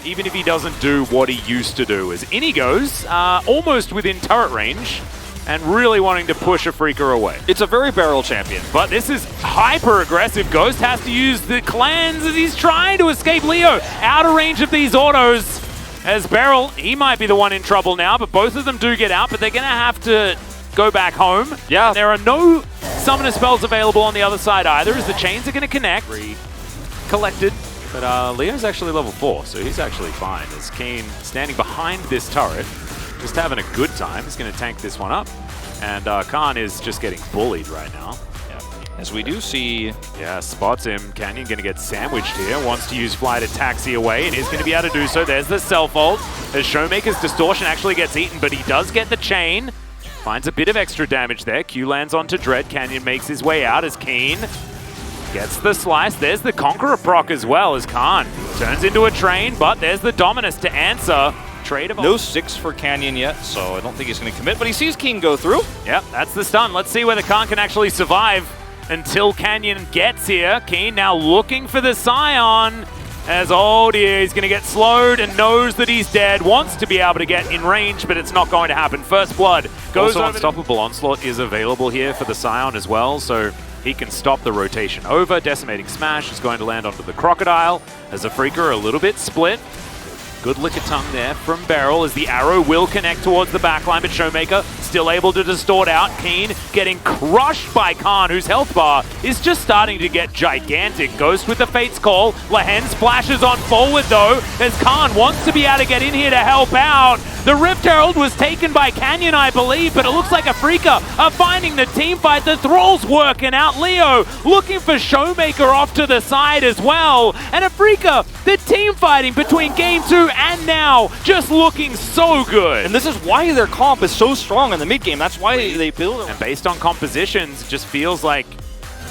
even if he doesn't do what he used to do. As in he goes, almost within turret range, and really wanting to push Afreeca away. It's a very barrel champion. But this is hyper-aggressive. Ghost has to use the clans as he's trying to escape Leo out of range of these autos. As Beryl, he might be the one in trouble now, but both of them do get out, but they're going to have to go back home. Yeah. There are no summoner spells available on the other side either, as the chains are going to connect. Collected, but Leo's actually level 4, so he's actually fine. As Kane standing behind this turret, just having a good time. He's going to tank this one up. And Khan is just getting bullied right now. Yeah. As we do see... Yeah, spots him. Canyon going to get sandwiched here. Wants to use fly to taxi away, and he's going to be able to do so. There's the self-ult. As Showmaker's distortion actually gets eaten, but he does get the chain. Finds a bit of extra damage there. Q lands onto Dread. Canyon makes his way out as Keen gets the slice. There's the Conqueror proc as well as Khan turns into a train, but there's the Dominus to answer. Trade of no 6 for Canyon yet, so I don't think he's going to commit, but he sees King go through. Yep, that's the stun. Let's see whether Khan can actually survive until Canyon gets here. Keen now looking for the Scion. As oh dear, he's going to get slowed and knows that he's dead. Wants to be able to get in range, but it's not going to happen. First Blood goes also over. Unstoppable Onslaught is available here for the Scion as well, so he can stop the rotation over. Decimating Smash is going to land onto the Crocodile as Afreeca a little bit split. Good lick of tongue there from Beryl as the arrow will connect towards the backline, but Showmaker still able to distort out. Keen getting crushed by Khan, whose health bar is just starting to get gigantic. Ghost with the Fate's Call. Lehen splashes on forward though, as Khan wants to be able to get in here to help out. The Rift Herald was taken by Canyon, I believe, but it looks like Afreeca are finding the team fight. The Thrall's working out. Leo looking for Showmaker off to the side as well. And Afreeca, the team fighting between Game 2 and now, just looking so good. And this is why their comp is so strong in the mid game. That's why they build it. And based on compositions, it just feels like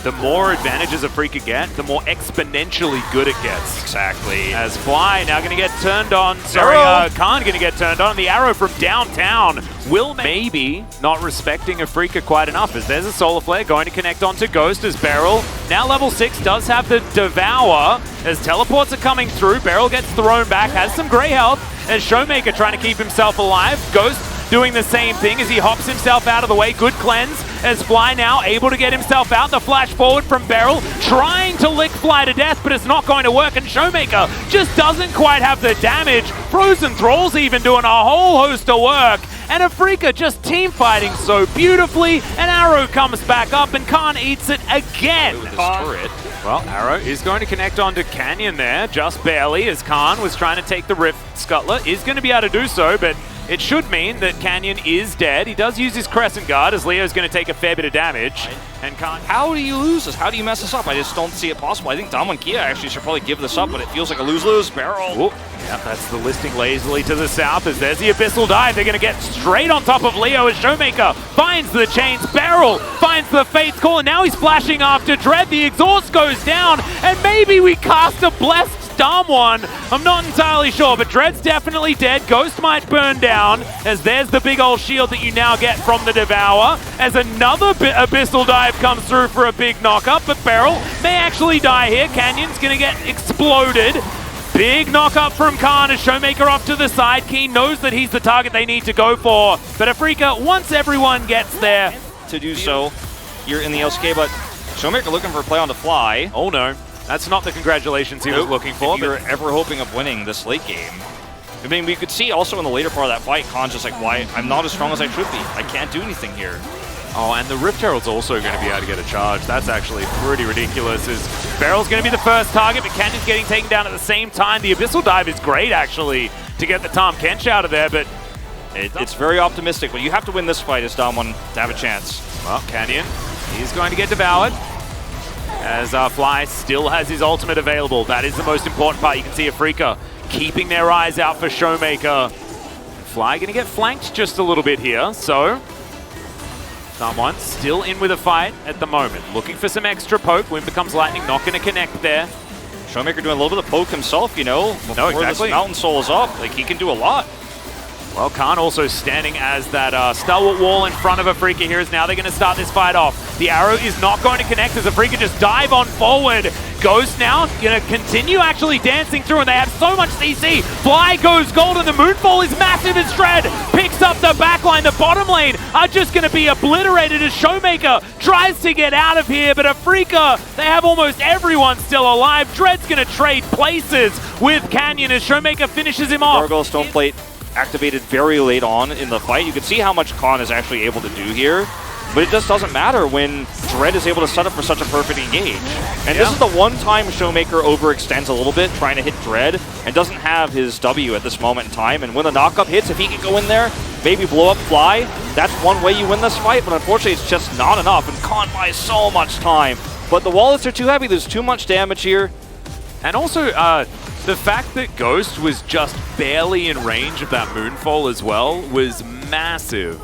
the more advantages Afreeca get, the more exponentially good it gets. Exactly. As Fly now going to get turned on. Sorry, Khan going to get turned on. The arrow from downtown will maybe not respecting Afreeca quite enough, as there's a Solar Flare going to connect onto Ghost as Beryl. Now level 6 does have the Devour. As teleports are coming through, Beryl gets thrown back, has some gray health, as Showmaker trying to keep himself alive. Ghost doing the same thing as he hops himself out of the way. Good cleanse as Fly now able to get himself out. The flash forward from Beryl, trying to lick Fly to death, but it's not going to work, and Showmaker just doesn't quite have the damage. Frozen Thrall's even doing a whole host of work, and Afreeca just team fighting so beautifully. An arrow comes back up, and Khan eats it again. Well, arrow is going to connect onto Canyon there, just barely, as Khan was trying to take the Rift. Scuttler is going to be able to do so, but it should mean that Canyon is dead. He does use his Crescent Guard, as Leo's going to take a fair bit of damage. And Khan... How do you lose this? How do you mess this up? I just don't see it possible. I think Dom and Kia actually should probably give this up, but it feels like a lose-lose. Beryl. Ooh. Yep, that's the listing lazily to the south, as there's the Abyssal Dive. They're going to get straight on top of Leo as Showmaker finds the chains. Beryl finds the Fate's Call, and now he's flashing after Dread. The exhaust goes down, and maybe we cast a Blessed Dumb one. I'm not entirely sure, but Dread's definitely dead. Ghost might burn down, as there's the big old shield that you now get from the Devour, as another Abyssal Dive comes through for a big knock-up, but Beryl may actually die here. Canyon's going to get exploded. Big knock-up from Khan as Showmaker off to the side. Keen knows that he's the target they need to go for, but Afreeca, once everyone gets there to do so, you're in the LCK, but Showmaker looking for a play on the Fly. Oh no. That's not the congratulations he was looking for. If you're ever hoping of winning this late game. I mean, we could see also in the later part of that fight, Khan's just like, why? I'm not as strong as I should be. I can't do anything here. Oh, and the Rift Herald's also going to be able to get a charge. That's actually pretty ridiculous. As Beryl's going to be the first target, but Canyon's getting taken down at the same time. The Abyssal Dive is great, actually, to get the Tahm Kench out of there, but... It's very optimistic, but you have to win this fight as Dom1 to have a chance. Well, Canyon, he's going to get devoured. As Fly still has his ultimate available. That is the most important part. You can see Afreeca keeping their eyes out for Showmaker. Fly going to get flanked just a little bit here, so... Dom1 still in with a fight at the moment. Looking for some extra poke. Wind becomes lightning, not going to connect there. Showmaker doing a little bit of poke himself, you know, before exactly. This Mountain Soul is up. Like, he can do a lot. Well, Khan also standing as that stalwart wall in front of Afreeca here, as now they're going to start this fight off. The arrow is not going to connect as Afreeca just dive on forward. Ghost now gonna continue actually dancing through, and they have so much CC. Fly goes gold, and the Moonfall is massive as Dread picks up the backline. The bottom lane are just gonna be obliterated as Showmaker tries to get out of here, but Afrika, they have almost everyone still alive. Dread's gonna trade places with Canyon as Showmaker finishes him off. Gargoyle Stoneplate activated very late on in the fight. You can see how much Khan is actually able to do here, but it just doesn't matter when Dread is able to set up for such a perfect engage. And this is the one time Showmaker overextends a little bit trying to hit Dread and doesn't have his W at this moment in time. And when the knockup hits, if he can go in there, maybe blow up Fly, that's one way you win this fight, but unfortunately it's just not enough, and Khan buys so much time. But the wallets are too heavy, there's too much damage here. And also, the fact that Ghost was just barely in range of that Moonfall as well was massive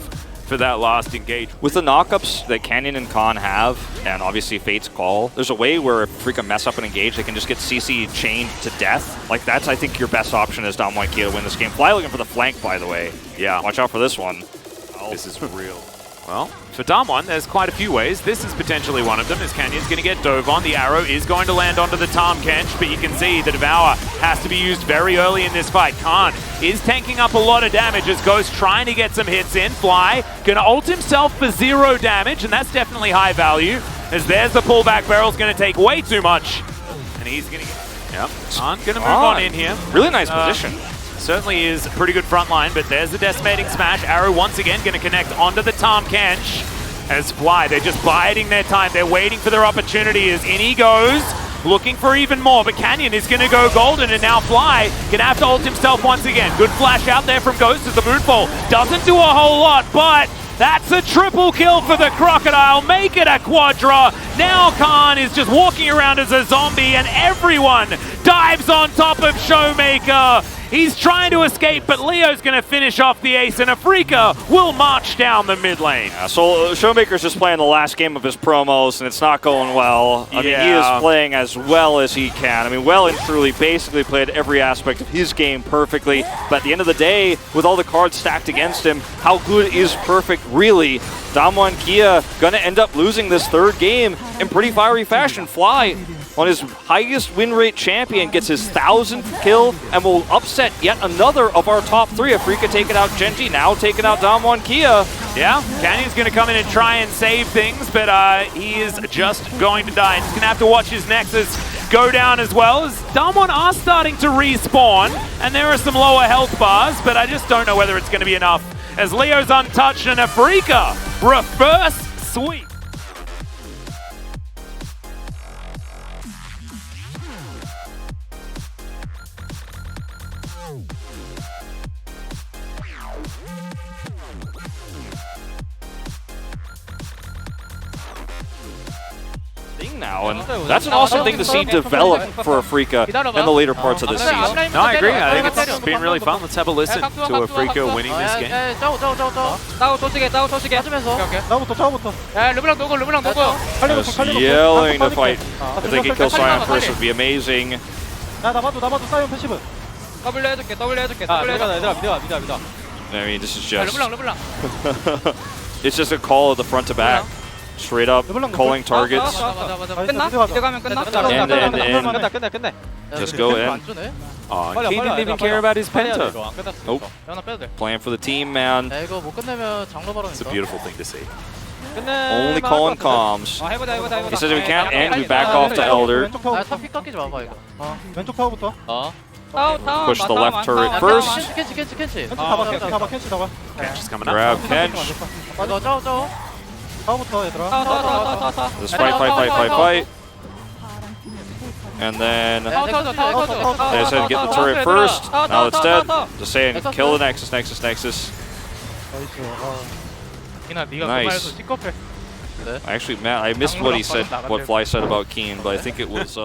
for that last engage. With the knockups that Canyon and Khan have, and obviously Fate's Call, there's a way where if Freaka mess up an engage, they can just get CC chained to death. Like, that's, I think, your best option as Dom Kia to win this game. Fly looking for the flank, by the way. Yeah. Watch out for this one. This is real. Well, for Damwon, there's quite a few ways. This is potentially one of them, as Canyon's going to get dove on. The arrow is going to land onto the Tarm Kench, but you can see the Devour has to be used very early in this fight. Khan is tanking up a lot of damage as Ghost trying to get some hits in. Fly going to ult himself for 0 damage, and that's definitely high value, as there's the pullback barrel's going to take way too much. And he's going to get... Yep, Khan going to move on in here. Really nice position. Certainly is a pretty good front line, but there's the decimating smash. Arrow once again going to connect onto the Tarm Kench as Fly. They're just biding their time. They're waiting for their opportunity as in he goes, looking for even more, but Canyon is going to go golden, and now Fly going to have to ult himself once again. Good flash out there from Ghost as the Moonfall doesn't do a whole lot, but that's a triple kill for the Crocodile. Make it a quadra. Now Khan is just walking around as a zombie, and everyone dives on top of Showmaker. He's trying to escape, but Leo's going to finish off the ace, and Afrika will march down the mid lane. Yeah, so Showmaker's just playing the last game of his promos, and it's not going well. I mean, he is playing as well as he can. I mean, well and truly basically played every aspect of his game perfectly. But at the end of the day, with all the cards stacked against him, how good is perfect really? Damwon Kia going to end up losing this third game in pretty fiery fashion. Fly, on his highest win rate champion, gets his 1000th kill and will upset yet another of our top 3. Afrika taking out Genji, now taking out Damwon Kia. Yeah, Canyon's going to come in and try and save things, but he is just going to die. And he's going to have to watch his Nexus go down as well, as Damwon are starting to respawn, and there are some lower health bars, but I just don't know whether it's going to be enough, as Leo's untouched and Afrika reverse sweep. Now, and that's an awesome thing to see develop for Afrika in the later parts of this season. No, I agree. I think it's been really fun. Let's have a listen to Afrika winning this game. Just yelling to fight. If they can kill Sion first, it would be amazing. I mean, this is just... it's just a call of the front to back. Straight up, calling targets. Just go in. Oh, he didn't even care about his penta. Nope. Playing for the team, man. It's a beautiful thing to see. Only calling comms. He says if we can't end, we back off to Elder. Push the left turret first. Kench is coming up. Grab Kench. Just fight. And then they said get the turret first. Now it's dead. Just saying, kill the Nexus. Nice. Actually, Matt, I missed what he said, what Fly said about Keen, but I think it was